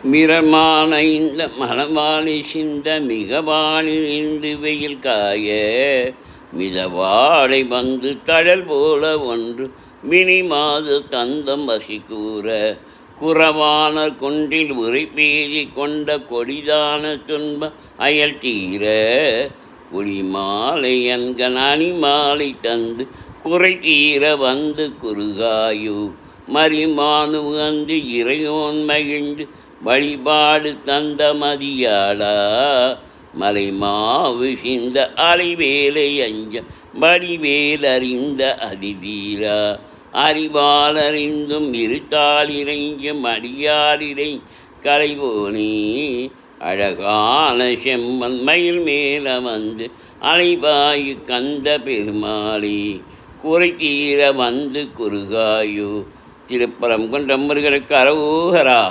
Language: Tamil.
மிரமான இந்த மலவாளி சிந்த மிகவானிலிருந்து வெயில் காய மிதவாடை வந்து தழல் போல ஒன்று மினிமாது தந்தம் வசிக்கூற குறவான கொன்றில் உரைப்பேதி கொண்ட கொடிதான துன்ப அயல் தீர குடிமாலை என்கண் அணிமாலை தந்து குறை தீர வந்து குறுகாயு மரிமானு வந்து இறையோன் மகிழ்ந்து வழிபாடு தந்த மதியாளா மலைமாவு சிந்த அலைவேலை அஞ்ச வடிவேலறிந்த அதிதீரா அறிவாலறிந்தும் இருத்தாளிரைஞ்சும் அடியாரிடை கலைவோனே அழகான செம்மன் மயில் மேல வந்து அலைவாயு கந்த பெருமாளே குறை தீர வந்து குறுகாயோ. திருப்பரம் கொண்ட முருகனுக்கு அரோகரா.